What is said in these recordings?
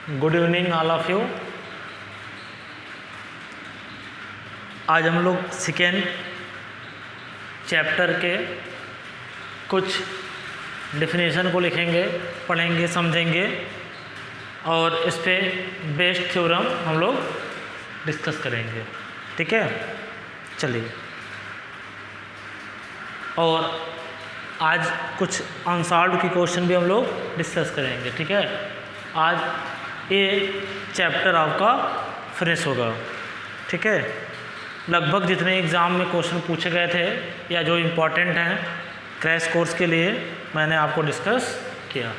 Good evening all of you. आज हम लोग सेकेंड चैप्टर के कुछ डेफिनेशन को लिखेंगे, पढ़ेंगे, समझेंगे और इस पे बेस्ड थ्योरम हम लोग डिस्कस करेंगे। ठीक है, चलिए। और आज कुछ अनसॉल्व्ड की क्वेश्चन भी हम लोग डिस्कस करेंगे। ठीक है, आज ये चैप्टर आपका फिनिश होगा। ठीक है, लगभग जितने एग्ज़ाम में क्वेश्चन पूछे गए थे या जो इम्पोर्टेंट हैं क्रैश कोर्स के लिए मैंने आपको डिस्कस किया।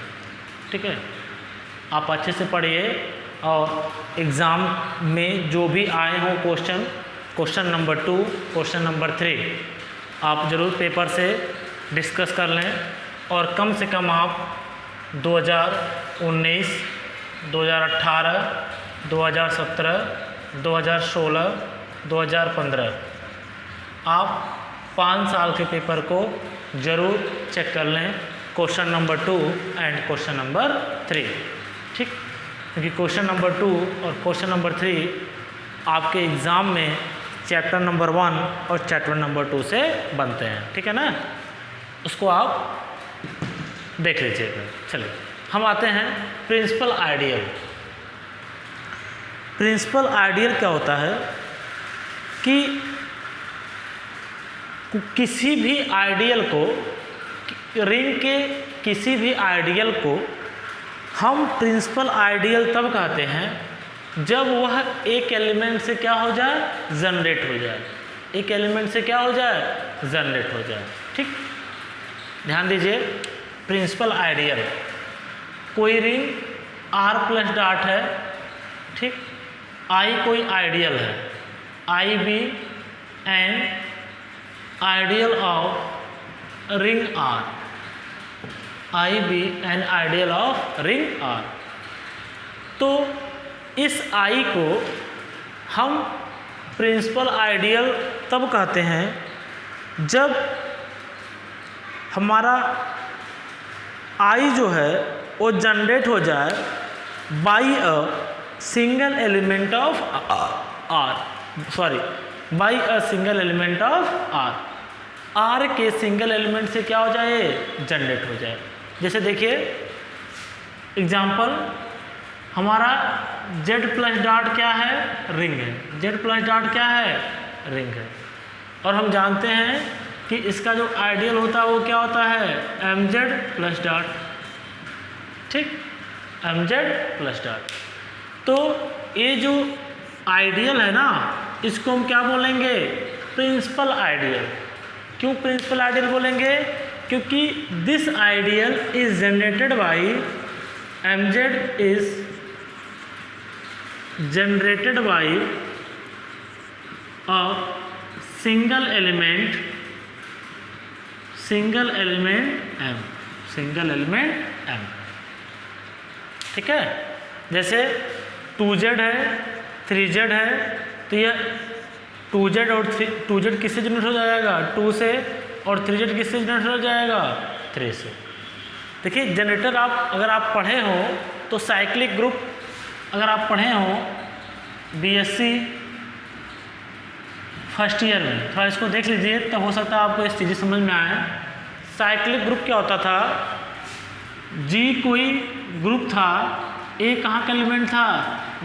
ठीक है, आप अच्छे से पढ़िए और एग्ज़ाम में जो भी आए हों क्वेश्चन नंबर 2, क्वेश्चन नंबर 3 आप ज़रूर पेपर से डिस्कस कर लें और कम से कम आप 2019, 2018, 2017, 2016, 2015 आप 5 साल के पेपर को ज़रूर चेक कर लें, question number 2 and question number 3। ठीक, क्योंकि क्वेश्चन नंबर 2 और क्वेश्चन नंबर 3 आपके एग्ज़ाम में चैप्टर नंबर 1 और चैप्टर नंबर 2 से बनते हैं। ठीक है ना, उसको आप देख लीजिएगा। चलिए, हम आते हैं प्रिंसिपल आइडियल। प्रिंसिपल आइडियल क्या होता है कि किसी भी आइडियल को, रिंग के किसी भी आइडियल को हम प्रिंसिपल आइडियल तब कहते हैं जब वह एक एलिमेंट से क्या हो जाए, जनरेट हो जाए। एक एलिमेंट से क्या हो जाए, जनरेट हो जाए। ठीक, ध्यान दीजिए, प्रिंसिपल आइडियल कोई रिंग R प्लस डॉट है। ठीक, I कोई आइडियल है, I be an ideal of ring R, I be an ideal of ring R। तो इस I को हम प्रिंसिपल आइडियल तब कहते हैं जब हमारा I जो है वो जनरेट हो जाए by a single element of by a single element of R के सिंगल एलिमेंट से क्या हो जाए, जनरेट हो जाए। जैसे देखिए एग्जांपल, हमारा Z प्लस डॉट क्या है, रिंग है। Z प्लस डॉट क्या है, रिंग है। और हम जानते हैं कि इसका जो आइडियल होता है वो क्या होता है, MZ प्लस डॉट। ठीक, MZ प्लस डॉट। तो ये जो आइडियल है ना, इसको हम क्या बोलेंगे, प्रिंसिपल आइडियल। क्यों प्रिंसिपल आइडियल बोलेंगे, क्योंकि this ideal is generated by MZ is generated by a single element M। ठीक है, जैसे 2Z है, 3Z है, तो यह 2Z और 2Z किससे जनरेट हो जाएगा, 2 से, और 3Z किससे जनरेट हो जाएगा, 3 से। देखिए जनरेटर आप अगर आप पढ़े हो तो साइक्लिक ग्रुप अगर आप पढ़े हो BSc फर्स्ट ईयर में, थोड़ा इसको देख लीजिए, तब हो सकता है आपको इस चीज़ें समझ में आए। साइक्लिक ग्रुप क्या होता था, G कोई ग्रुप था, A कहाँ का एलिमेंट था,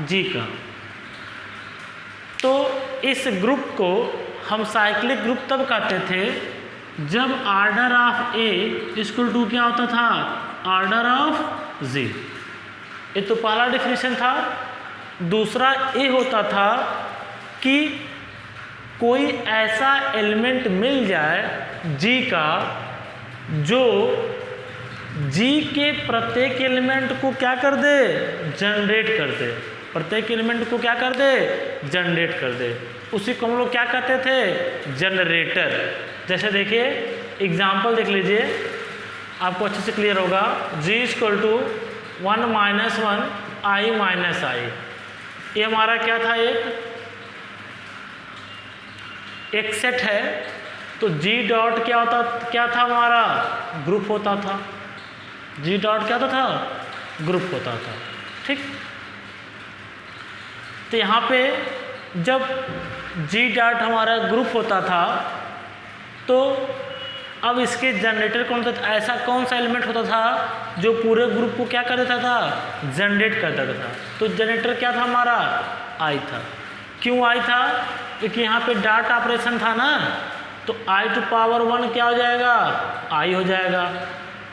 G का। तो इस ग्रुप को हम साइक्लिक ग्रुप तब कहते थे जब order of A equal to क्या होता था, आर्डर ऑफ G। ये तो पहला डेफिनेशन था। दूसरा ये होता था कि कोई ऐसा एलिमेंट मिल जाए G का जो G के प्रत्येक एलिमेंट को क्या कर दे, जनरेट कर दे। प्रत्येक एलिमेंट को क्या कर दे, जनरेट कर दे। उसी को हम लोग क्या कहते थे, जनरेटर। जैसे देखिए एग्जांपल देख लीजिए, आपको अच्छे से क्लियर होगा। G equal to 1 minus 1 I minus I। ये हमारा क्या था, एक सेट है। तो G डॉट क्या था हमारा, ग्रुप होता था। G डॉट क्या होता था, ग्रुप होता था। ठीक, तो यहाँ पे जब जी डॉट हमारा ग्रुप होता था तो अब इसके जनरेटर कौन था, ऐसा कौन सा एलिमेंट होता था जो पूरे ग्रुप को क्या कर देता था, जनरेट कर देता था। तो जनरेटर क्या था हमारा, आई था। क्यों आई था, क्योंकि यहाँ पे डॉट ऑपरेशन था ना, तो आई टू पावर 1 क्या हो जाएगा, आई हो जाएगा।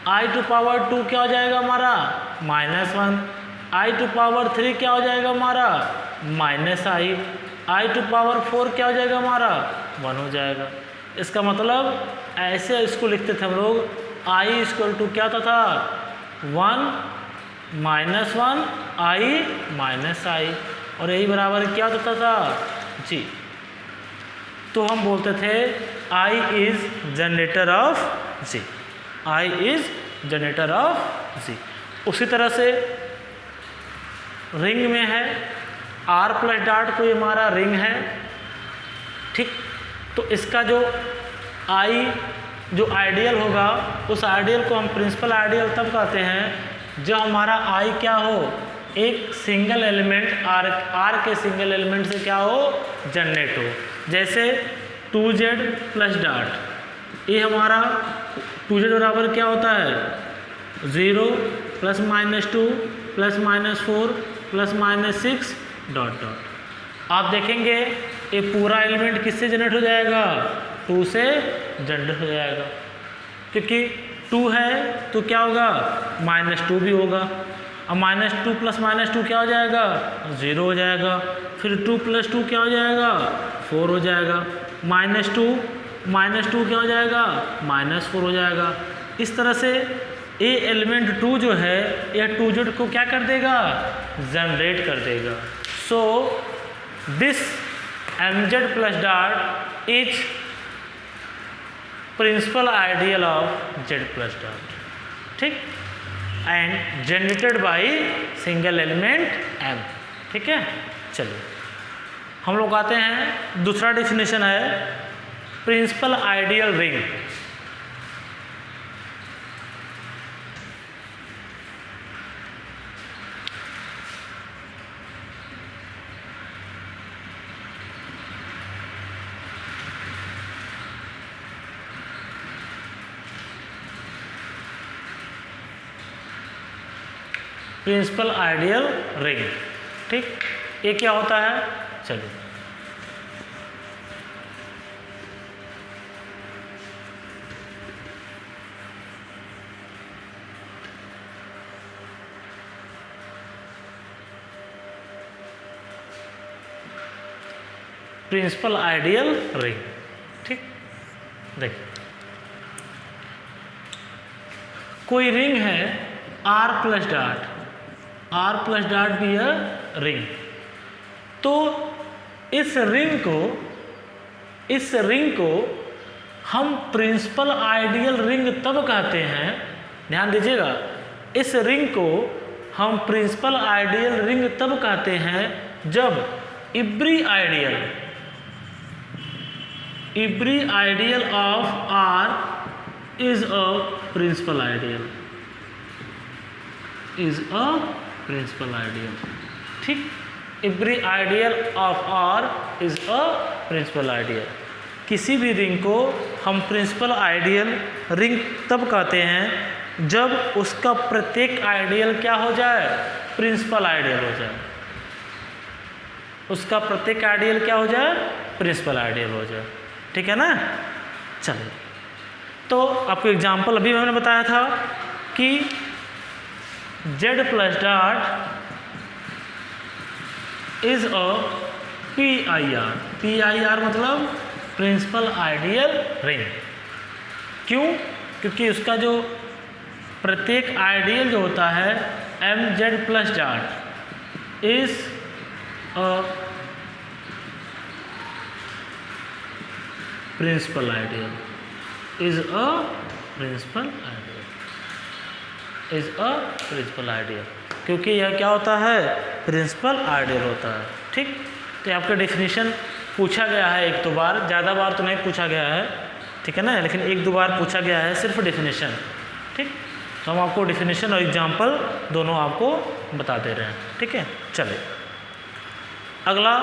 आई टू पावर 2 क्या हो जाएगा हमारा, -1। आई टू पावर 3 क्या हो जाएगा हमारा, -i। आई टू पावर 4 क्या हो जाएगा हमारा, 1 हो जाएगा। इसका मतलब ऐसे इसको लिखते थे हम लोग, i इक्वल टू क्या होता था, 1 -1 i -i, और यही बराबर क्या होता था, जी। तो हम बोलते थे i is generator of G, i is generator of G. उसी तरह से रिंग में है, r प्लस डॉट कोई हमारा रिंग है, ठीक। तो इसका जो आई जो आइडियल होगा, उस आइडियल को हम प्रिंसिपल आइडियल तब कहते हैं जब हमारा आई क्या हो, एक सिंगल एलिमेंट आर के सिंगल एलिमेंट से क्या हो, जनरेट हो। जैसे 2z प्लस डॉट, ये हमारा 2z बराबर क्या होता है, 0 + -2 + -4 + -6 डॉट डॉट। आप देखेंगे ये पूरा एलिमेंट किससे जनरेट हो जाएगा, 2 से जनरेट हो जाएगा, क्योंकि 2 है तो क्या होगा, -2 भी होगा। अब -2 + -2 क्या हो जाएगा, 0 हो जाएगा। फिर 2 + 2 क्या हो जाएगा, 4 हो जाएगा। -2 क्या हो जाएगा, -4 हो जाएगा। इस तरह से ये एलिमेंट 2 जो है यह 2z को क्या कर देगा, जनरेट कर देगा। So this mz plus dot is principal ideal of z plus dot, ठीक, and generated by single element m, ठीक है। चलिए हम लोग आते हैं, दूसरा डेफिनेशन है principal ideal ring. Principal ideal ring, ठीक, ये क्या होता है, चलिए। प्रिंसिपल आइडियल रिंग, ठीक। देखिए कोई रिंग है r plus dot, r plus dot भी है रिंग। तो इस रिंग को हम प्रिंसिपल आइडियल रिंग तब कहते हैं, ध्यान दीजिएगा, इस रिंग को हम प्रिंसिपल आइडियल रिंग तब कहते हैं जब every ideal of r is a principal ideal, ठीक। Every ideal of r is a principal ideal. किसी भी रिंग को हम प्रिंसिपल आइडियल रिंग तब कहते हैं जब उसका प्रत्येक आइडियल क्या हो जाए, प्रिंसिपल आइडियल हो जाए। उसका प्रत्येक आइडियल क्या हो जाए, प्रिंसिपल आइडियल हो जाए, ठीक है ना। चलिए तो आपको एग्जाम्पल अभी मैंने बताया था कि z plus dot is a PIR मतलब प्रिंसिपल आइडियल रिंग। क्यों, क्योंकि उसका जो प्रत्येक आइडियल जो होता है mz plus dot is a principal ideal, क्योंकि यह क्या होता है, प्रिंसिपल आइडियल होता है, ठीक। तो आपका डेफिनेशन पूछा गया है एक दो बार, ज़्यादा बार तो नहीं पूछा गया है, ठीक है ना, लेकिन एक दो बार पूछा गया है सिर्फ डेफिनेशन, ठीक। तो हम आपको डेफिनेशन और एग्जाम्पल दोनों आपको बता दे रहे हैं, ठीक है। चलिए अगला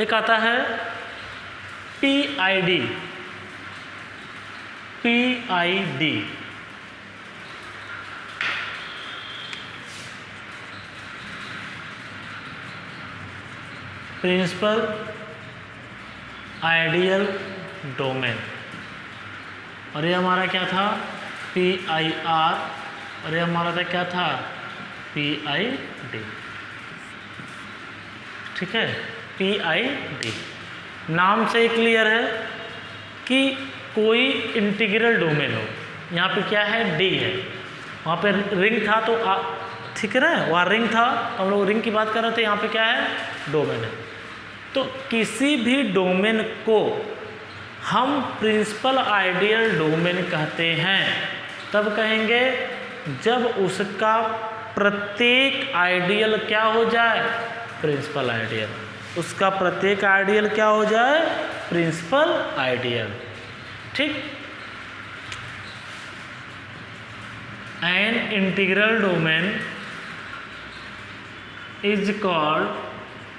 एक आता है PID। PID principal ideal domain, और ये हमारा क्या था PIR, और ये हमारा था क्या था PID। ठीक है, PID नाम से ही क्लियर है कि कोई इंटीग्रल डोमेन हो। यहाँ पे क्या है D है, वहाँ पे रिंग था तो ठीक है ना, वहाँ रिंग था तो हम लोग रिंग की बात कर रहे थे, यहाँ पे क्या है डोमेन है। तो किसी भी डोमेन को हम प्रिंसिपल आइडियल डोमेन कहते हैं, तब कहेंगे जब उसका प्रत्येक आइडियल क्या हो जाए प्रिंसिपल आइडियल, उसका प्रत्येक आइडियल क्या हो जाए प्रिंसिपल आइडियल। ठीक, an integral domain is called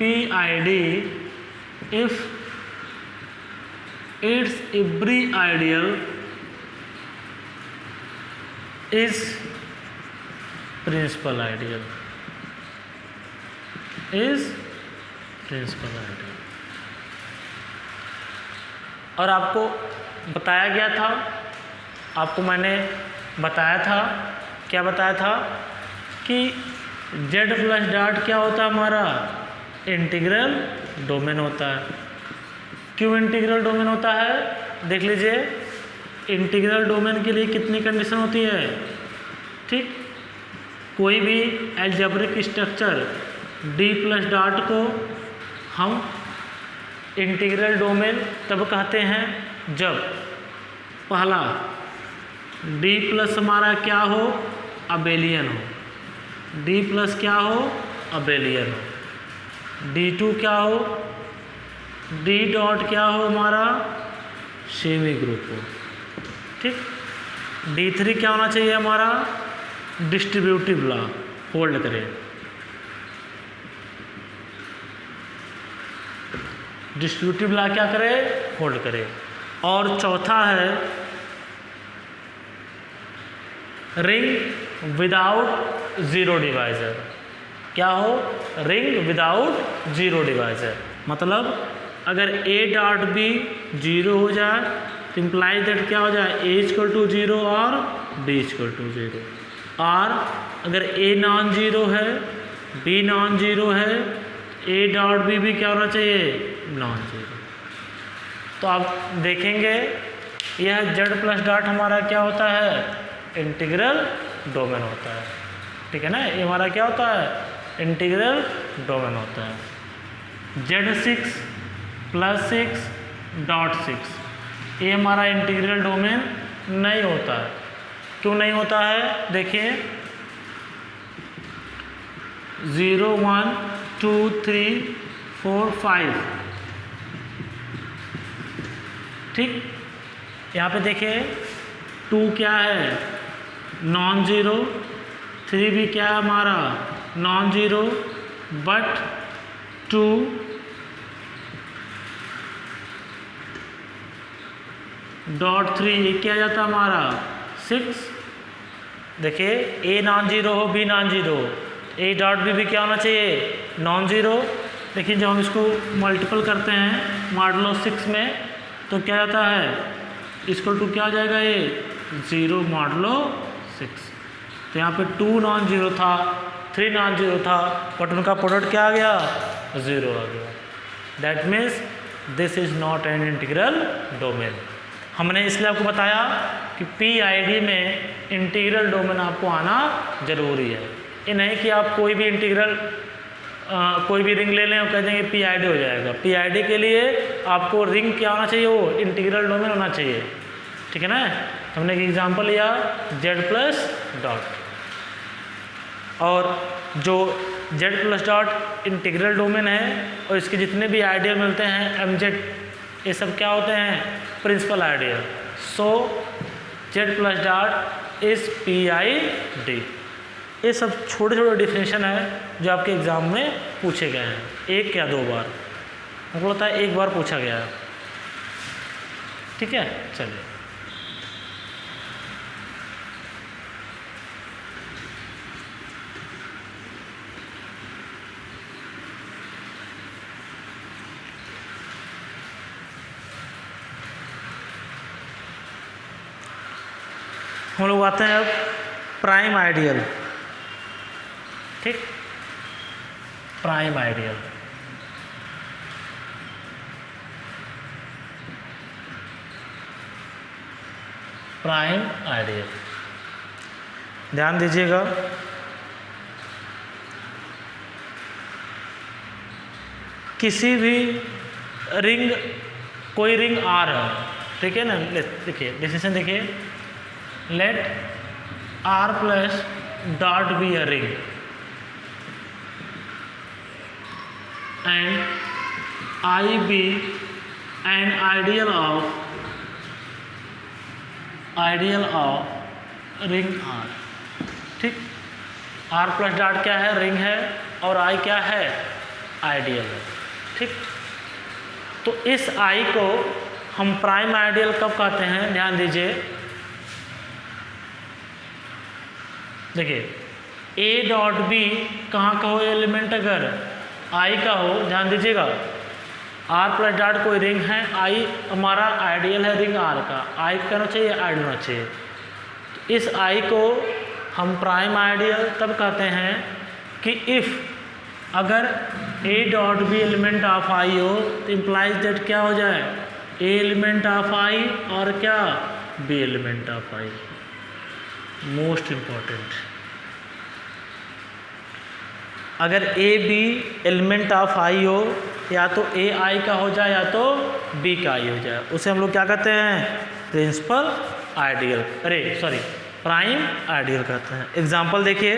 PID if its every ideal is principal ideal, is principal ideal। और आपको बताया गया था, आपको मैंने बताया था, क्या बताया था कि Z प्लस डॉट क्या होता है हमारा इंटीग्रल डोमेन होता है। क्यों इंटीग्रल डोमेन होता है, देख लीजिए, इंटीग्रल डोमेन के लिए कितनी कंडीशन होती है। ठीक, कोई भी algebraic structure D plus dot को हम इंटीग्रल डोमेन तब कहते हैं जब पहला D प्लस हमारा क्या हो अबेलियन हो, D प्लस क्या हो अबेलियन हो, D2 क्या हो, D डॉट क्या हो हमारा सेमी ग्रुप हो। ठीक, D3 क्या होना चाहिए हमारा डिस्ट्रीब्यूटिव लॉ होल्ड करे, डिस्ट्रीब्यूटिव लॉ क्या करे होल्ड करे। और चौथा है रिंग विदाउट जीरो डिवाइजर, क्या हो रिंग विदाउट जीरो डिवाइजर, मतलब अगर A डॉट B जीरो हो जाए तो इम्प्लाई दैट क्या हो जाए A इक्वल टू जीरो और B इक्वल टू जीरो, और अगर A नॉन जीरो है B नॉन जीरो है A डॉट B भी क्या होना चाहिए नॉन जीरो। तो आप देखेंगे यह Z प्लस डॉट हमारा क्या होता है इंटीग्रल डोमेन होता है। ठीक है ना, ये हमारा क्या होता है इंटीग्रल डोमेन होता है। Z6 प्लस 6 डॉट 6 ये हमारा इंटीग्रल डोमेन नहीं होता है। क्यों नहीं होता है, देखिए 0 1 2 3 4 5, ठीक, यहाँ पे देखिए 2 क्या है नॉन जीरो, 3 भी क्या है हमारा नॉन जीरो, बट 2 डॉट 3 ये क्या जाता हमारा 6। देखिए A नॉन जीरो हो B non zero, A dot भी क्या होना चाहिए नॉन जीरो। देखिए जब हम इसको मल्टीपल करते हैं मॉडुलो 6 में तो क्या जाता है इक्वल टू क्या आ जाएगा ये 0 मॉडुलो 6। तो यहाँ पे 2 नॉन जीरो था 3 नॉन जीरो था, बट उनका प्रोडक्ट क्या आ गया 0 आ गया। That means this is not an integral domain. हमने इसलिए आपको बताया कि PID में इंटीग्रल डोमेन आपको आना जरूरी है। ये नहीं कि आप कोई भी इंटीग्रल कोई भी रिंग ले लें और कह देंगे PID हो जाएगा। PID के लिए आपको रिंग क्या होना चाहिए, वो इंटीग्रल डोमेन होना चाहिए। ठीक है ना, हमने एक एग्जांपल लिया Z प्लस डॉट, और जो Z plus dot integral domain है और इसके जितने भी आइडियल मिलते हैं MZ, ये सब क्या होते हैं principal ideal. So Z plus dot is PID। ये सब छोटे छोटे डिफिनेशन है जो आपके एग्ज़ाम में पूछे गए हैं, 1 या 2 बार। मुझे लगता है 1 बार पूछा गया है। ठीक है, चलिए। हम लोग आते हैं अब प्राइम आइडियल। ठीक, प्राइम आइडियल। प्राइम आइडियल, ध्यान दीजिएगा। किसी भी रिंग, कोई रिंग आर है, ठीक है ना। देखिए डिफिनेशन देखिए, late R plus dot be a ring and I be an ideal of ring R। ठीक, R plus dot क्या है, रिंग है, और I क्या है, आइडियल है। ठीक, तो इस I को हम प्राइम आइडियल कब कहते हैं, ध्यान दीजिए। देखिए A डॉट B कहाँ का हो एलिमेंट, अगर I का हो, ध्यान दीजिएगा। R प्लस डॉट कोई रिंग है, I हमारा आइडियल है रिंग R का, I करना चाहिए, आइडियल होना चाहिए। तो इस I को हम प्राइम आइडियल तब कहते हैं कि इफ़ अगर A dot B element of I हो तो इम्प्लाइज दैट क्या हो जाए, A एलिमेंट ऑफ I और क्या, B element of I। Most important, अगर ए बी एलिमेंट ऑफ आई हो, या तो ए आई का हो जाए या तो बी का आई हो जाए, उसे हम लोग क्या कहते हैं, प्रिंसिपल आइडियल, प्राइम आइडियल कहते हैं। एग्जांपल देखिए,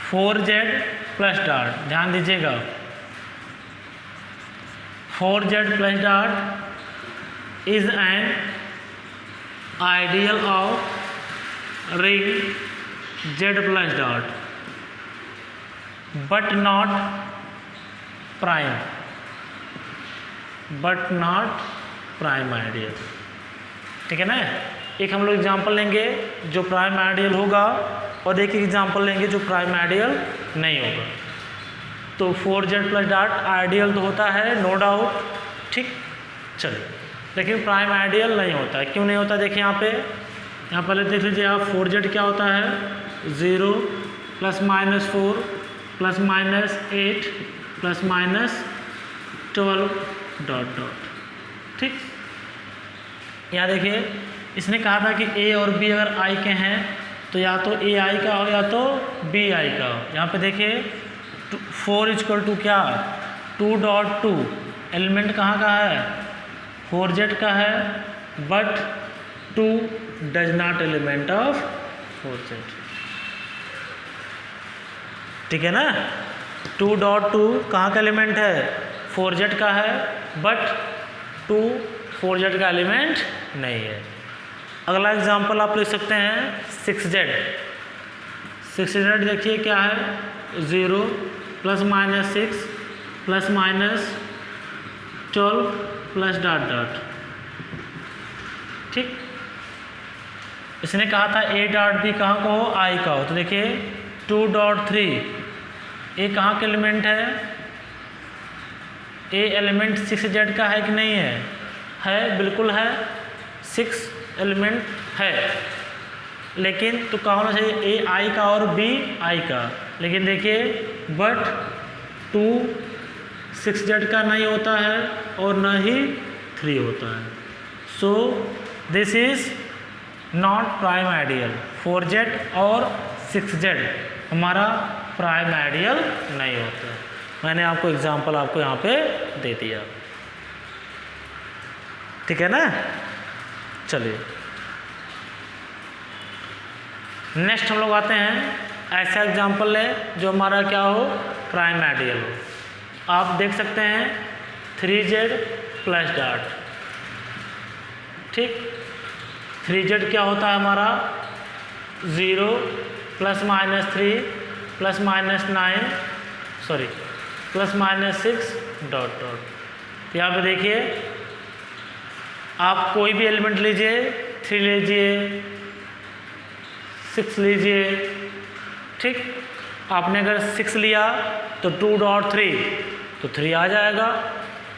फोर जेड प्लस डॉट, ध्यान दीजिएगा, 4z plus dot is an ideal of ring Z plus dot but not prime ideal। ठीक है ना। एक हम लोग एग्जांपल लेंगे जो प्राइम आइडियल होगा, और एक एग्जांपल लेंगे जो प्राइम आइडियल नहीं होगा। तो 4z प्लस डॉट आइडियल तो होता है, नो डाउट। ठीक, चलिए, लेकिन प्राइम आइडियल नहीं होता है। क्यों नहीं होता, देखिए यहाँ पहले देख लीजिए आप, 4z क्या होता है, 0 plus minus 4 plus minus 8 plus minus 12 dot dot. ठीक, यहाँ देखिए इसने कहा था कि A और B अगर I के हैं तो या तो A I का हो या तो B I का हो। यहाँ पे देखिए 4 इक्वल टू क्या, 2.2, एलिमेंट कहाँ का है, 4z का है, but 2 does not element of 4z। ठीक है ना, 2.2 कहाँ का एलिमेंट है, 4z का है, बट 2 4z का एलिमेंट नहीं है। अगला एग्जांपल आप लिख सकते हैं 6z। 6z देखिए क्या है, 0 plus minus 6 plus minus 12 plus dot dot. ठीक, इसने कहा था A डॉट B कहाँ का हो, I का हो। तो देखिए 2.3, A कहाँ का एलिमेंट है, A एलिमेंट 6z का है कि नहीं है, बिल्कुल है, 6 एलिमेंट है। लेकिन तो कहाँ होना चाहिए, A I का और B I का। लेकिन देखिए बट 2 6z का नहीं होता है और न ही 3 होता है। So this is not prime ideal. 4z और 6z हमारा प्राइम आइडियल नहीं होता है। मैंने आपको एग्जांपल आपको यहाँ पे दे दिया। ठीक है ना। चलिए नेक्स्ट हम लोग आते हैं, ऐसा एग्जांपल ले जो हमारा क्या हो, प्राइम आइडियल हो। आप देख सकते हैं 3z प्लस डॉट। ठीक, 3z क्या होता है हमारा 0 plus minus 3 plus minus 9 sorry plus minus 6 dot dot. यहाँ पे देखिए आप कोई भी एलिमेंट लीजिए, 3 लीजिए, 6 लीजिए, ठीक। आपने अगर 6 लिया तो 2 डॉट 3 तो 3 आ जाएगा।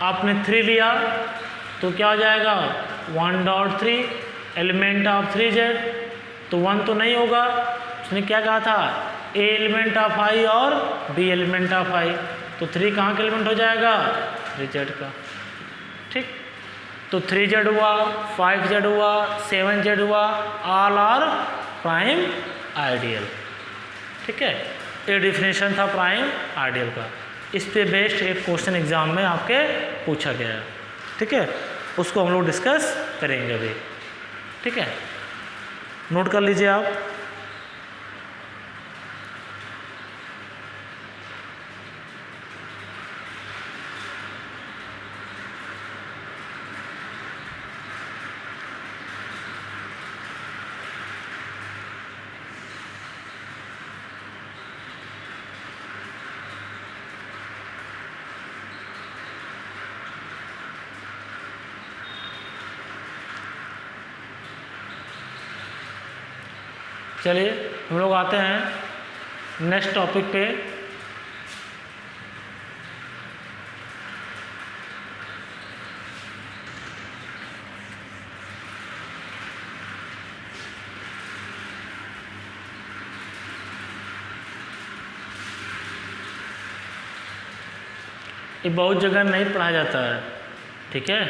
आपने 3 लिया तो क्या हो जाएगा 1 डॉट 3 एलिमेंट ऑफ 3z, तो 1 तो नहीं होगा। उसने क्या कहा था ए एलिमेंट ऑफ i और बी एलिमेंट ऑफ i, तो 3 कहाँ का एलिमेंट हो जाएगा 3z का, ठीक। तो 3z हुआ, 5z हुआ, 7z हुआ, ऑल आर प्राइम आइडियल, ठीक है। ये डिफिनेशन था प्राइम आइडियल का। इस पे बेस्ड एक क्वेश्चन एग्जाम में आपके पूछा गया है, ठीक है। उसको हम लोग डिस्कस करेंगे अभी, ठीक है। नोट कर लीजिए आप। चलिए हम लोग आते हैं नेक्स्ट टॉपिक पे। ये बहुत जगह नहीं पढ़ाया जाता है, ठीक है।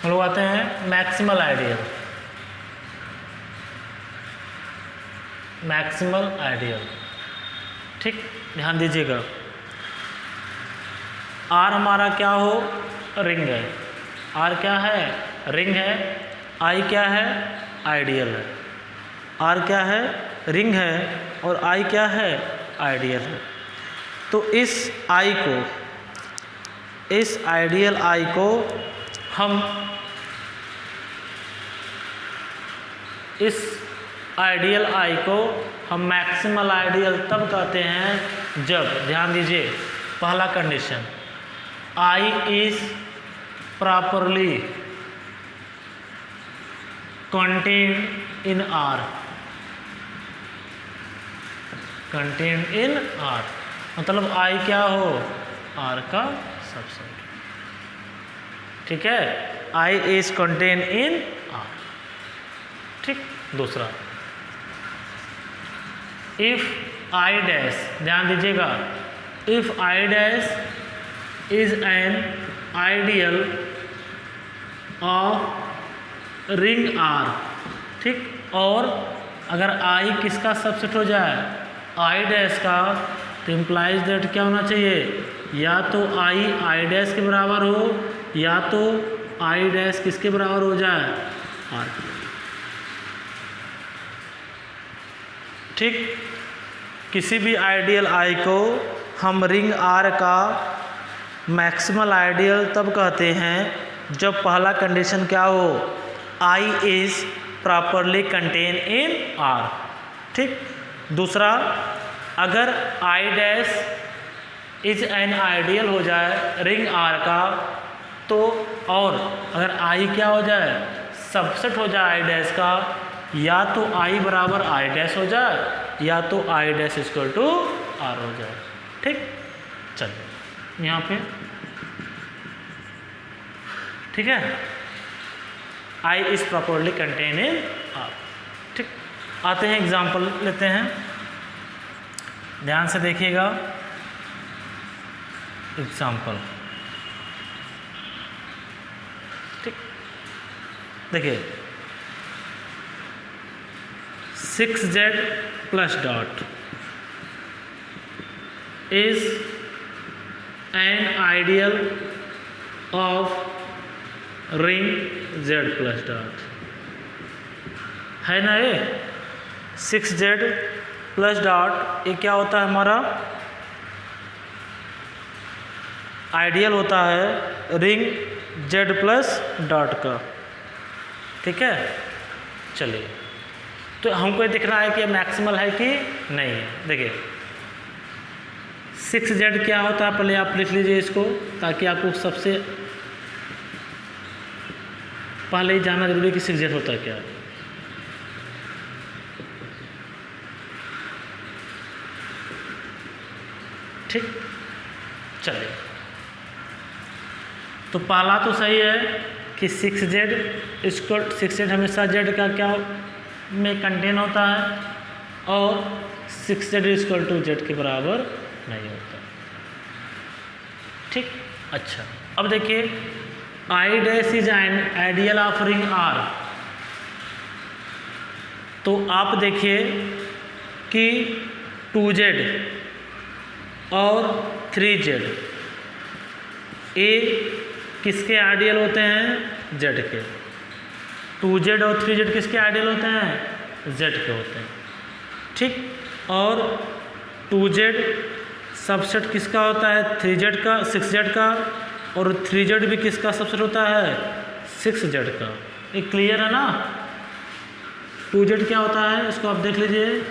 हम लोग आते हैं मैक्सिमल आइडियल। मैक्सिमल आइडियल, ठीक, ध्यान दीजिएगा। आर हमारा क्या हो रिंग है, आर क्या है रिंग है, आई क्या है आइडियल है। आर क्या है रिंग है और आई क्या है आइडियल है। तो इस आई को, इस आइडियल आई को हम इस आइडियल आई को हम मैक्सिमल आइडियल तब कहते हैं जब, ध्यान दीजिए, पहला condition I is properly contained in R, contained in R मतलब आई क्या हो आर का सबसेट, ठीक है। I is contained in R, ठीक। दूसरा इफ आई डैश, ध्यान दीजिएगा, if I dash is an ideal of ring R, ठीक। और अगर आई किसका सबसेट हो जाए आई डैश का, तो इम्प्लाइज दैट क्या होना चाहिए, या तो आई डैश के बराबर हो या तो आई डैश किसके बराबर हो जाए आर, ठीक। किसी भी आइडियल आई को हम रिंग आर का मैक्सिमल आइडियल तब कहते हैं जब पहला कंडीशन क्या हो I is properly contain in R, ठीक। दूसरा अगर I dash is an ideal हो जाए रिंग आर का, तो और अगर आई क्या हो जाए सबसेट हो जाए आई डैश का, या तो आई बराबर आई डैश हो जाए या तो I dash equal to R हो जाए, ठीक। चलिए यहाँ पे, ठीक है, I is properly contain in R, ठीक। आते हैं एग्जाम्पल लेते हैं, ध्यान से देखिएगा। एग्जाम्पल, ठीक, देखिए 6z plus dot is an ideal of ring z plus dot, है ना। ये 6z plus dot ये क्या होता है हमारा आइडियल होता है रिंग z plus dot का, ठीक है। चलिए, तो हमको ये दिखना है कि मैक्सिमल है कि नहीं है। देखिए 6z क्या होता है, पहले आप लिख लीजिए इसको, ताकि आपको सबसे पहले ही जानना जरूरी है कि 6z होता है क्या। ठीक, चलिए, तो पहला तो सही है कि 6z हमेशा z का क्या में कंटेन होता है, और 6z = z के बराबर नहीं होता। ठीक, अच्छा, अब देखिए I dash is an ideal of ring R। तो आप देखिए कि 2z और 3z ये किसके आइडियल होते हैं, z के। 2z और 3z किसके आइडियल होते हैं, z के होते हैं। ठीक, और 2z सबसेट किसका होता है, 3z का, 6z का, और 3z भी किसका सबसेट होता है, 6z का। ये क्लियर है ना। 2z क्या होता है इसको आप देख लीजिए,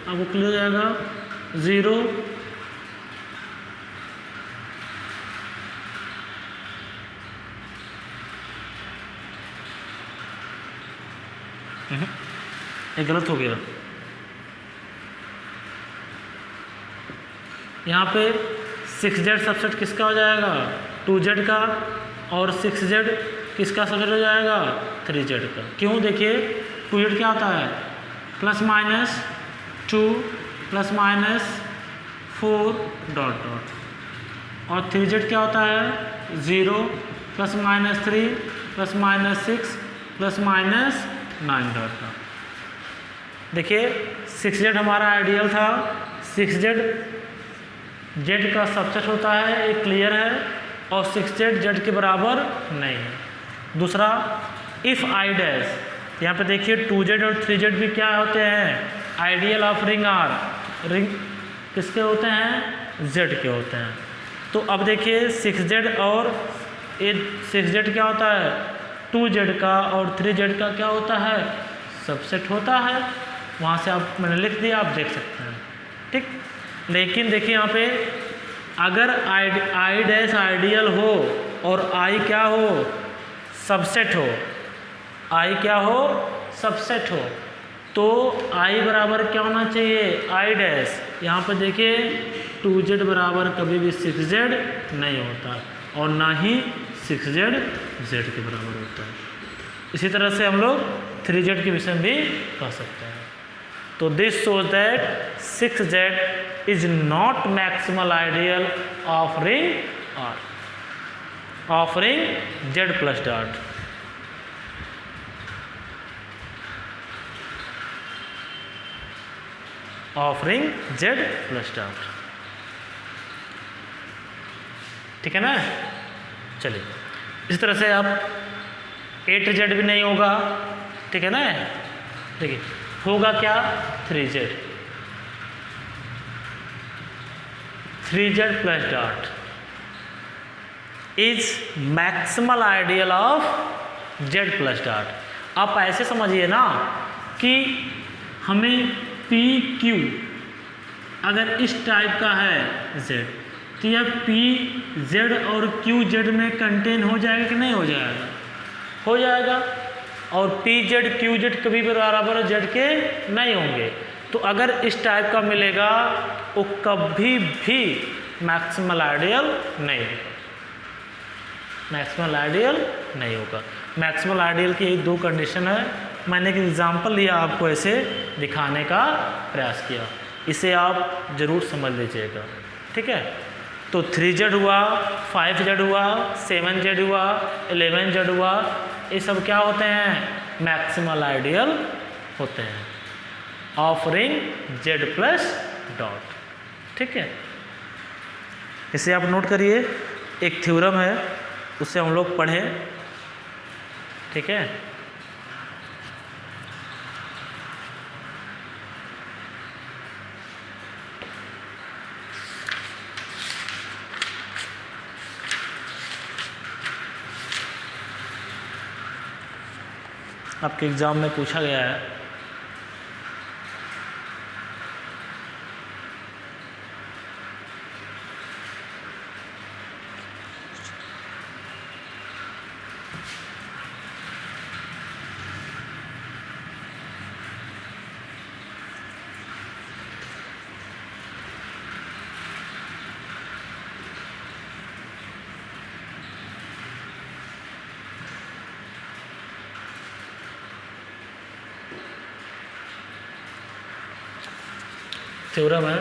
आपको क्लियर हो जाएगा। 0 ये गलत हो गया, यहाँ पे 6z सबसेट किसका हो जाएगा, 2z का, और 6z किसका सबसेट हो जाएगा, 3z का। क्यों, देखिए 2z क्या होता है, +-2 +-4 ... और 3z क्या होता है, 0 +-3 +-6 +-9 ... देखिए 6z हमारा आइडियल था, 6z z का सबसेट होता है, ये क्लियर है, और 6z z के बराबर नहीं है। दूसरा, इफ़ I डैश, यहाँ पे देखिए 2z और 3z भी क्या होते हैं, ideal of ring R। Ring किसके होते हैं, z के होते हैं। तो अब देखिए 6z और 6z क्या होता है, 2z का और 3z का क्या होता है, सबसेट होता है। वहाँ से आप मैंने लिख दिया, आप देख सकते हैं। ठीक, लेकिन देखिए यहाँ पे अगर I डैश आइडियल हो और I क्या हो, सबसेट हो, I क्या हो, सबसेट हो, तो I बराबर क्या होना चाहिए, I डैश। यहाँ पर देखिए 2z बराबर कभी भी 6z नहीं होता, और ना ही 6z z के बराबर होता है। इसी तरह से हम लोग 3z के विषय में भी कह सकते हैं। तो this shows that 6z is not maximal ideal of ring R, of ring z plus dot. Of ring z plus dot। ठीक है ना। चलिए, इस तरह से आप 8z भी नहीं होगा, ठीक है ना। देखिए होगा क्या, 3z plus dot is maximal ideal of z plus dot। आप ऐसे समझिए ना कि हमें PQ अगर इस टाइप का है z, तो यह PZ और QZ में कंटेन हो जाएगा कि नहीं हो जाएगा, हो जाएगा। और PZ QZ कभी भी बराबर Z के नहीं होंगे। तो अगर इस टाइप का मिलेगा वो कभी भी मैक्सिमल आइडियल नहीं होगा, मैक्सिमल आइडियल नहीं होगा। मैक्सिमल आइडियल की दो कंडीशन है, मैंने एक एग्जांपल लिया आपको ऐसे दिखाने का प्रयास किया, इसे आप ज़रूर समझ लीजिएगा, ठीक है। तो 3Z हुआ, 5Z हुआ, 7Z हुआ, 11Z हुआ, ये सब क्या होते हैं, मैक्सिमल आइडियल होते हैं of ring Z plus dot, ठीक है। इसे आप नोट करिए, एक थ्योरम है उसे हम लोग पढ़ें, ठीक है। आपके एग्ज़ाम में पूछा गया है। थ्योरम है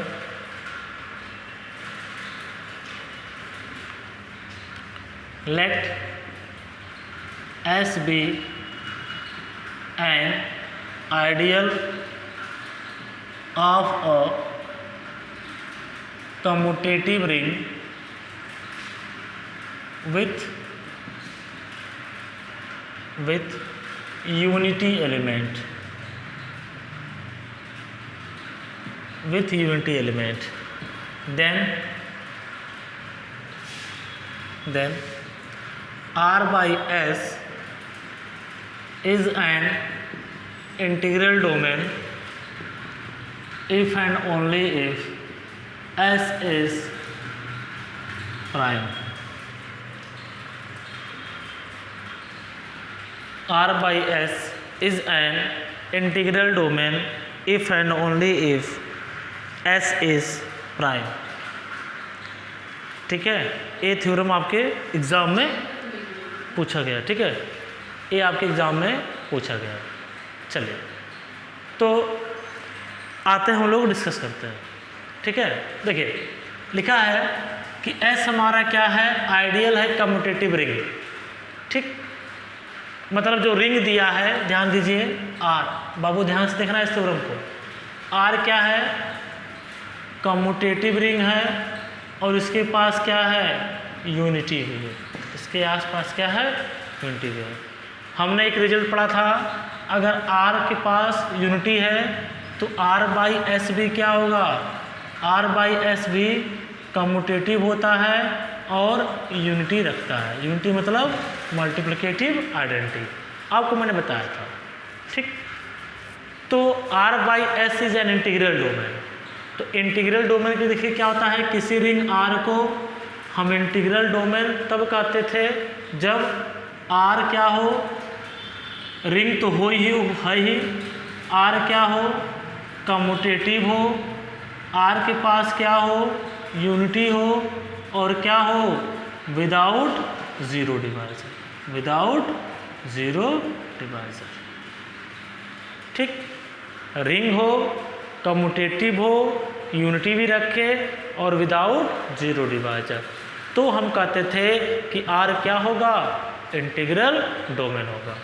late S be an ideal of a commutative ring with unity element, then R by S is an integral domain if and only if S is prime. R by S is an integral domain if and only if S is prime. ठीक है, ये theorem आपके exam में पूछा गया। ठीक है, ये आपके एग्ज़ाम में पूछा गया। चलिए, तो आते हैं हम लोग डिस्कस करते हैं। ठीक है, देखिए लिखा है कि S हमारा क्या है, आइडियल है कम्यूटेटिव रिंग। ठीक, मतलब जो रिंग दिया है, ध्यान दीजिए R, बाबू ध्यान से देखना है इस थ्योरम को। R क्या है, कम्यूटेटिव रिंग है और इसके पास क्या है, यूनिटी भी है। इसके आसपास क्या है, यूनिटी भी है। हमने एक रिजल्ट पढ़ा था, अगर R के पास यूनिटी है तो R बाई एस भी क्या होगा, R बाई एस भी कम्यूटेटिव होता है और यूनिटी रखता है। यूनिटी मतलब मल्टीप्लिकेटिव आइडेंटिटी, आपको मैंने बताया था। ठीक, तो R by S is an integral domain. तो इंटीग्रल डोमेन के देखिए क्या होता है, किसी रिंग R को हम इंटीग्रल डोमेन तब कहते थे जब R क्या हो, रिंग तो हो ही है ही, R क्या हो, कम्यूटेटिव हो, R के पास क्या हो, यूनिटी हो, और क्या हो, without zero divisor, without zero divisor. ठीक, रिंग हो, कम्यूटेटिव हो, यूनिटी भी रखे और विदाउट ज़ीरो डिवाइजर, तो हम कहते थे कि R क्या होगा, इंटीग्रल डोमेन होगा।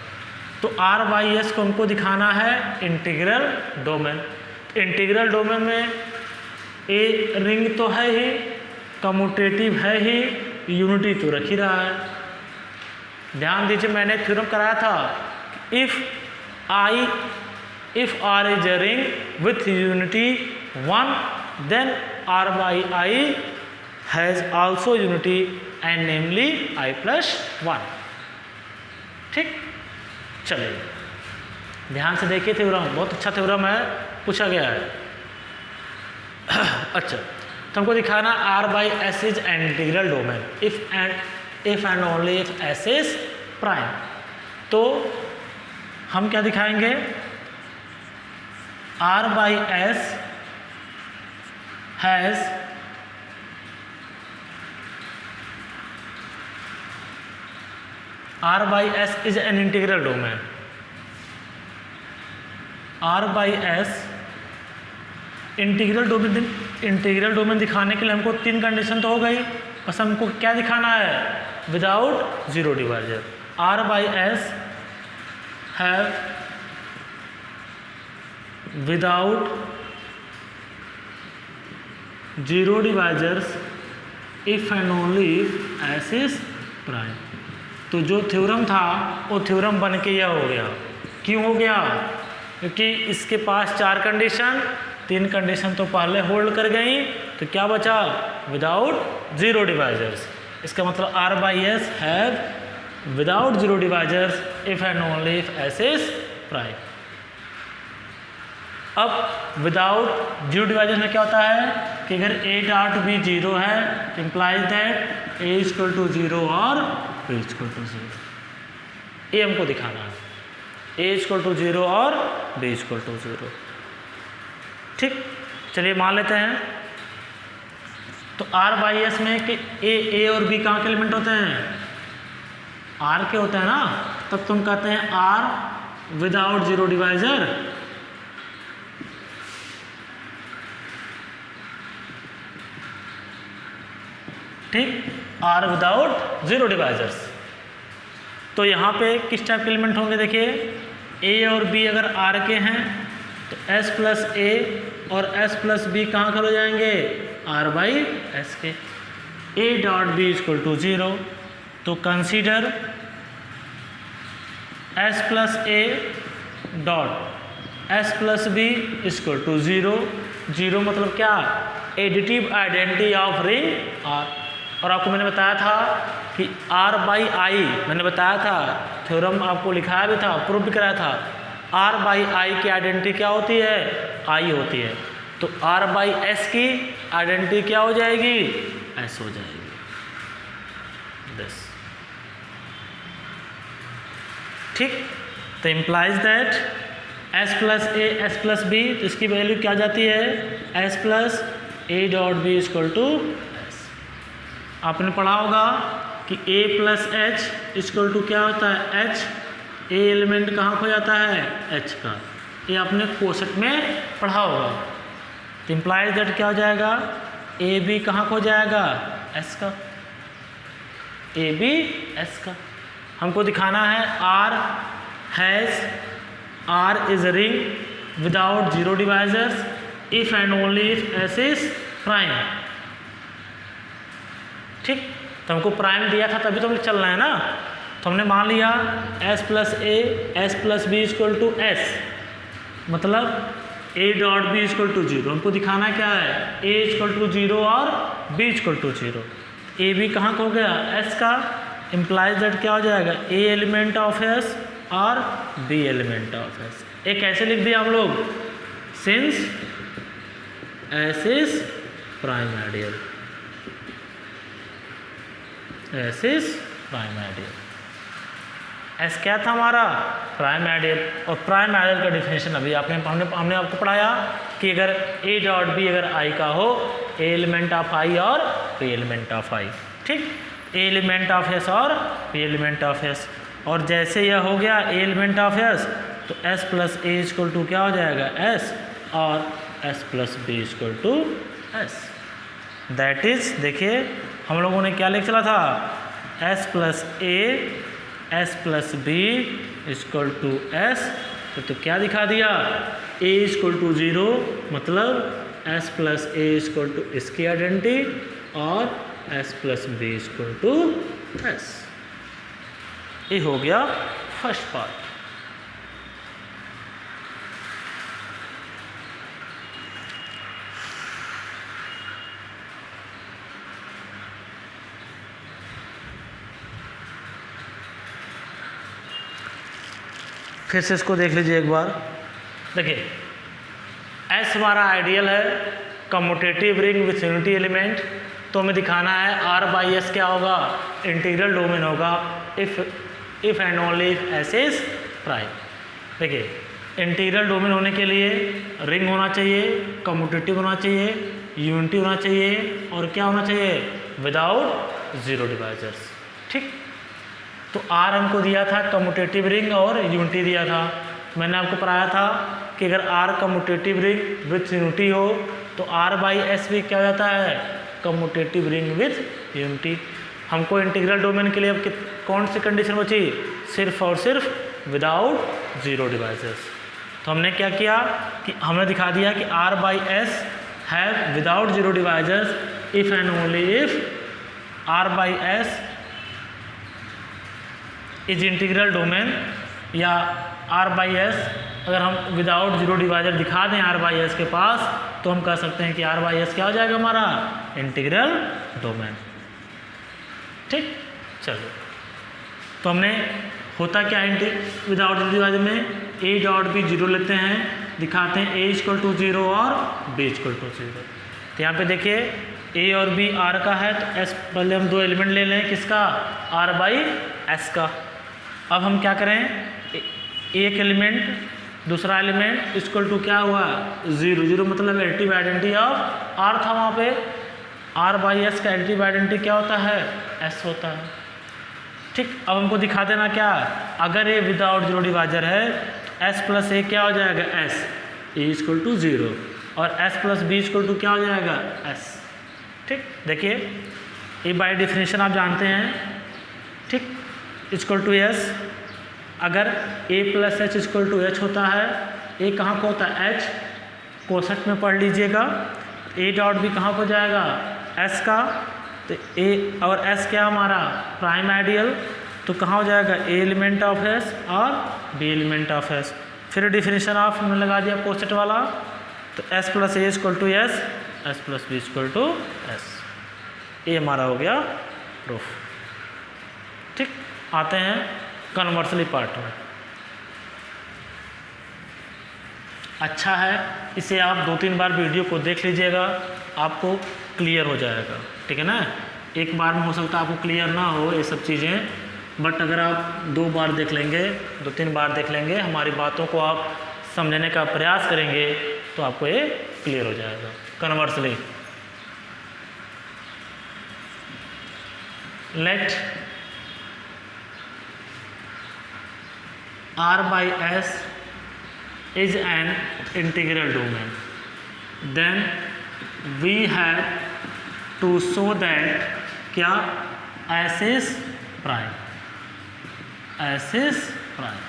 तो R बाई एस को हमको दिखाना है इंटीग्रल डोमेन। इंटीग्रल डोमेन में ए रिंग तो है ही, कम्यूटेटिव है ही, यूनिटी तो रख ही रहा है। ध्यान दीजिए, मैंने थ्योरम कराया था, if R is a ring with unity 1, then R by I has also unity and namely I plus 1। ठीक, चलिए ध्यान से देखिए थ्योरम, बहुत अच्छा थ्योरम है, पूछा गया है। अच्छा, तो हमको दिखाना R by S is an integral domain if and only if S is prime। तो हम क्या दिखाएंगे, R by S has R by S is an integral domain। R by S integral domain दिखाने के लिए हमको तीन कंडीशन तो हो गई, बस हमको क्या दिखाना है, without zero divisor. R by S have without zero divisors if and only if S is prime। तो जो थ्योरम था वो थ्योरम बन के यह हो गया। क्यों हो गया, क्योंकि इसके पास चार कंडीशन, तीन कंडीशन तो पहले होल्ड कर गई, तो क्या बचा, विदाउट ज़ीरो डिवाइजर्स। इसका मतलब R by S have without zero divisors if and only if S is prime. अब विदाउट जीरो डिवाइजर में क्या होता है कि अगर ए डॉट बी जीरो है implies that A equal to zero और बी इक्वल टू जीरो। ये हमको दिखाना है, ए इक्वल टू जीरो और बी इक्वल टू जीरो। ठीक, चलिए मान लेते हैं। तो आर बाई एस में कि ए और बी कहाँ के एलिमेंट होते हैं, आर के होते हैं ना, तब तुम कहते हैं आर विदाउट जीरो डिवाइजर ठीक, आर विदाउट जीरो डिवाइजर्स। तो यहाँ पे किस टाइप के एलिमेंट होंगे, देखिए ए और बी अगर आर के हैं तो एस प्लस ए और एस प्लस बी कहाँ कर हो जाएंगे, आर बाई एस के। A dot B equal to zero, तो consider S plus A dot S plus B equal to zero. Zero मतलब क्या, additive identity of ring R. और आपको मैंने बताया था कि आर बाई आई, मैंने बताया था, थ्योरम आपको लिखाया भी था, प्रूव भी कराया था। आर बाई आई की आइडेंटिटी क्या होती है, आई होती है। तो आर बाई एस की आइडेंटिटी क्या हो जाएगी, एस हो जाएगी। दिस ठीक, तो implies that S plus A S plus B, तो इसकी वैल्यू क्या जाती है, S plus A dot B equal to S. आपने पढ़ा होगा कि A plus H equal to क्या होता है, एच। ए एलिमेंट कहाँ खो जाता है, एच का। ये आपने कोष्ठक में पढ़ा होगा। तो इम्प्लाइज दैट क्या हो जाएगा, ए बी कहाँ खो जाएगा, एस का। ए बी एस का। हमको दिखाना है R has, R is a ring without zero divisors if and only if S is prime. ठीक, तो हमको प्राइम दिया था तभी तो हमें चल रहा है ना। तो हमने मान लिया S plus A S plus B equal to S, मतलब A dot B equal to zero. हमको दिखाना क्या है, ए इक्वल टू जीरो और B equal to zero. A B कहाँ को हो गया, एस का। इम्प्लाइज दैट क्या हो जाएगा, ए एलिमेंट ऑफ एस और बी एलिमेंट ऑफ एस। एक ऐसे लिख दिया हम लोग, since S is prime ideal, S is prime ideal. S क्या था हमारा, प्राइम आइडियल। और प्राइम आइडियल का डिफिनेशन अभी हमने आपको पढ़ाया कि अगर ए डॉट बी अगर आई का हो, ए एलिमेंट ऑफ आई और बी एलिमेंट ऑफ आई। ठीक, ए एलिमेंट ऑफ एस और बी एलिमेंट ऑफ एस। और जैसे यह हो गया ए एलिमेंट ऑफ एस, तो S plus A equal to क्या हो जाएगा, एस, और S plus B equal to S. That is, देखिए हम लोगों ने क्या लिख चला था, S plus A S plus B equal to S. तो क्या दिखा दिया, ए इक्वल टू जीरो मतलब S plus A equal to इसकी आइडेंटिटी और S plus B equal to S. ये हो गया फर्स्ट पार्ट। फिर से इसको देख लीजिए एक बार। देखिए एस हमारा आइडियल है, commutative ring with unity element. तो हमें दिखाना है आर बाई एस क्या होगा, इंटीग्रल डोमेन होगा if and only if S is prime. देखिए इंटीग्रल डोमेन होने के लिए रिंग होना चाहिए, कम्यूटेटिव होना चाहिए, यूनिटी होना चाहिए, और क्या होना चाहिए, विदाउट जीरो डिवाइजर्स। ठीक, तो आर हमको दिया था कम्यूटेटिव रिंग और यूनिटी दिया था। मैंने आपको पढ़ाया था कि अगर R commutative ring with unity हो तो आर बाई एस भी क्या हो जाता है, कम्यूटेटिव रिंग विथ यूनिटी। हमको इंटीग्रल डोमेन के लिए अब कौन सी कंडीशन बची, सिर्फ और सिर्फ विदाउट जीरो डिवाइसेस। तो हमने क्या किया कि हमने दिखा दिया कि R by S have without zero divisors if and only if R by S is integral domain, या आर बाई एस अगर हम विदाउट जीरो डिवाइजर दिखा दें आर बाई एस के पास, तो हम कह सकते हैं कि आर बाई एस क्या हो जाएगा हमारा, इंटीग्रल डोमेन। ठीक, चलो तो हमने होता क्या है विदाउट जीरो डिवाइजर में, ए डॉट बी जीरो लेते हैं, दिखाते हैं ए इक्वल टू जीरो और बी इक्वल टू जीरो। तो यहाँ पे देखिए ए और बी आर का है तो एस, पहले हम दो एलिमेंट ले लें किसका, आर बाई एस का। अब हम क्या करें, एक एलिमेंट दूसरा एलिमेंट इक्वल टू क्या हुआ, जीरो, जीरो मतलब एडिटिव आइडेंटिटी ऑफ आर था वहाँ पे, आर बाई एस का एडिटिव आइडेंटिटी क्या होता है, एस होता है। ठीक, अब हमको दिखा देना क्या, अगर ये विदाउट जीरो डिवाइजर है तो एस प्लस ए क्या हो जाएगा, S, A equal to zero, और S plus B equal to क्या हो जाएगा, एस। ठीक, देखिए ए बाय डेफिनेशन आप जानते हैं, ठीक, इक्वल टू एस, अगर A plus H equal to H होता है, ए कहाँ को होता है, एच, कोष्ठक में पढ़ लीजिएगा, ए डॉट बी कहाँ को जाएगा, एस का, तो ए और एस क्या हमारा प्राइम आइडियल, तो कहाँ हो जाएगा, ए एलिमेंट ऑफ एस और बी एलिमेंट ऑफ एस। फिर डिफिनेशन ऑफ हमने लगा दिया कोष्ठक वाला, तो S plus A equal to S, S plus B equal to S, ये हमारा हो गया प्रूफ। ठीक, आते हैं कन्वर्सली पार्ट में। अच्छा है, इसे आप 2-3 बार वीडियो को देख लीजिएगा, आपको क्लियर हो जाएगा। ठीक है ना, एक बार में हो सकता है आपको क्लियर ना हो ये सब चीज़ें, बट अगर आप 2 बार देख लेंगे, 2-3 बार देख लेंगे, हमारी बातों को आप समझने का प्रयास करेंगे तो आपको ये क्लियर हो जाएगा। Conversely, let R by S is an integral domain, then we have to show that क्या S is prime, S is prime।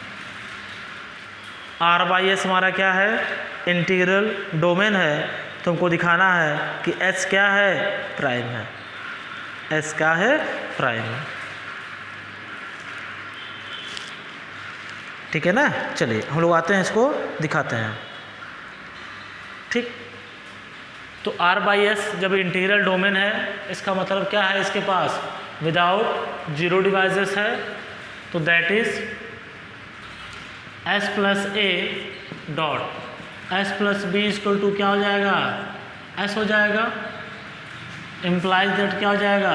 R by S हमारा क्या है, इंटीग्रल डोमेन है, तो हमको दिखाना है कि S क्या है, प्राइम है, S क्या है, प्राइम है। ठीक है ना, चलिए हम लोग आते हैं, इसको दिखाते हैं। ठीक, तो R बाई एस जब इंटीग्रल डोमेन है, इसका मतलब क्या है, इसके पास विदाउट जीरो डिवाइजर्स है, तो that is S plus A dot S plus B equal to क्या हो जाएगा, S हो जाएगा, इम्प्लाइज दैट क्या हो जाएगा,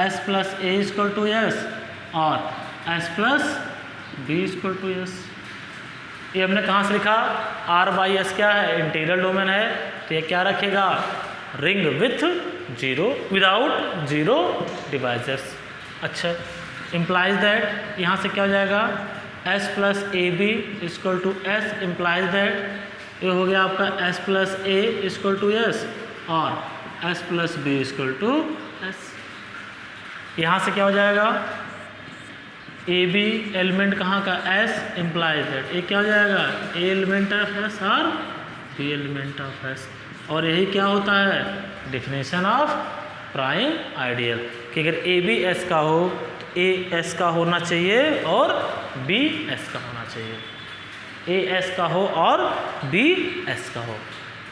S plus A equal to S और S plus B equal to S. ये हमने कहाँ से लिखा, R बाई एस क्या है, इंटीग्रल डोमेन है, तो ये क्या रखेगा, ring with zero, without zero divisors. अच्छा, इम्प्लाइज दैट यहाँ से क्या हो जाएगा, S plus A B equal to S, implies that ये हो गया आपका S plus A equal to S और S plus B equal to S. यहाँ से क्या हो जाएगा, ए बी एलिमेंट कहाँ का, S, इम्प्लाइज दैट ये क्या हो जाएगा, ए एलिमेंट ऑफ S और बी एलिमेंट ऑफ S। और यही क्या होता है, डेफिनेशन ऑफ प्राइम आइडियल, कि अगर ए बी एस का हो तो ए एस का होना चाहिए और बी एस का होना चाहिए, ए एस का हो और बी एस का हो।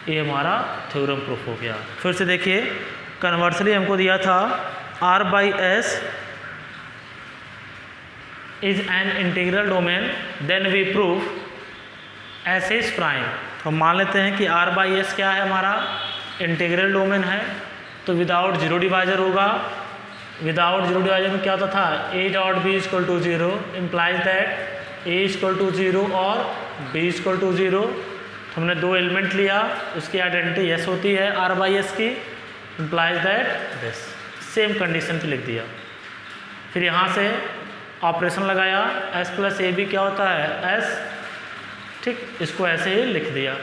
ये हमारा थ्योरम प्रूफ हो गया। फिर से देखिए, कन्वर्सली हमको दिया था R by S is an integral domain, then we prove S is prime। तो हम मान लेते हैं कि R बाई एस क्या है, हमारा इंटीग्रल डोमेन है, तो विदाउट जीरो डिवाइजर होगा। विदाउट जीरो डिवाइजर में क्या होता था, A dot B equal to zero, implies that A equal to zero और बी इक्वल टू जीरो। तो हमने 2 एलिमेंट लिया, उसकी आइडेंटिटी एस होती है R बाई एस की, implies that this, same condition पे लिख दिया। फिर यहाँ से ऑपरेशन लगाया, S प्लस ए बी क्या होता है, S, ठीक, इसको ऐसे ही लिख दिया।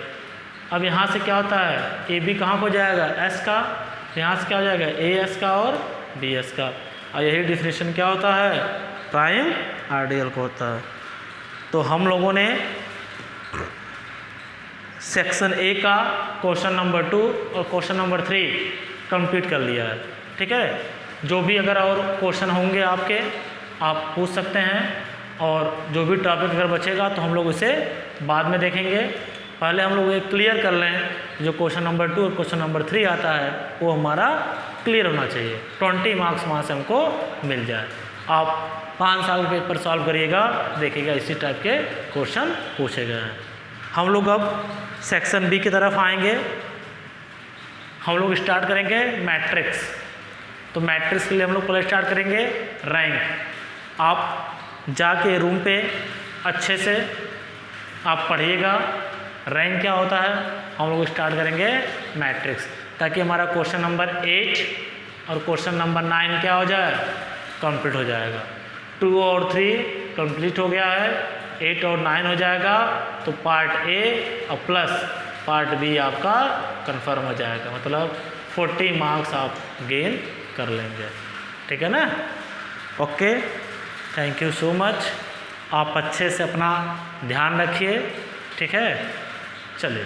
अब यहाँ से क्या होता है, ए बी कहाँ को जाएगा, S का, यहाँ से क्या हो जाएगा, ए एस का और बी एस का, और यही डिफिनेशन क्या होता है, प्राइम आइडियल को होता है। तो हम लोगों ने सेक्शन ए का क्वेश्चन नंबर 2 और क्वेश्चन नंबर 3 कंप्लीट कर लिया है। ठीक है, जो भी अगर और क्वेश्चन होंगे आपके, आप पूछ सकते हैं, और जो भी टॉपिक अगर बचेगा तो हम लोग उसे बाद में देखेंगे। पहले हम लोग ये क्लियर कर लें, जो क्वेश्चन नंबर 2 और क्वेश्चन नंबर 3 आता है वो हमारा क्लियर होना चाहिए, 20 मार्क्स वहाँ से हमको मिल जाए। आप 5 साल के पेपर सॉल्व करिएगा, देखिएगा इसी टाइप के क्वेश्चन पूछे गए हैं। हम लोग अब सेक्शन बी की तरफ आएंगे। हम लोग स्टार्ट करेंगे मैट्रिक्स। तो मैट्रिक्स के लिए हम लोग पहले स्टार्ट करेंगे रैंक। आप जाके रूम पे अच्छे से आप पढ़िएगा रैंक क्या होता है। हम लोग स्टार्ट करेंगे मैट्रिक्स, ताकि हमारा क्वेश्चन नंबर 8 और क्वेश्चन नंबर 9 क्या हो जाए, कंप्लीट हो जाएगा। 2 और 3 कंप्लीट हो गया है, 8 और 9 हो जाएगा। तो पार्ट ए और प्लस पार्ट बी आपका कंफर्म हो जाएगा, मतलब 40 मार्क्स आप गेन कर लेंगे। ठीक है ना। Okay, thank you so much. आप अच्छे से अपना ध्यान रखिए। ठीक है, चलिए।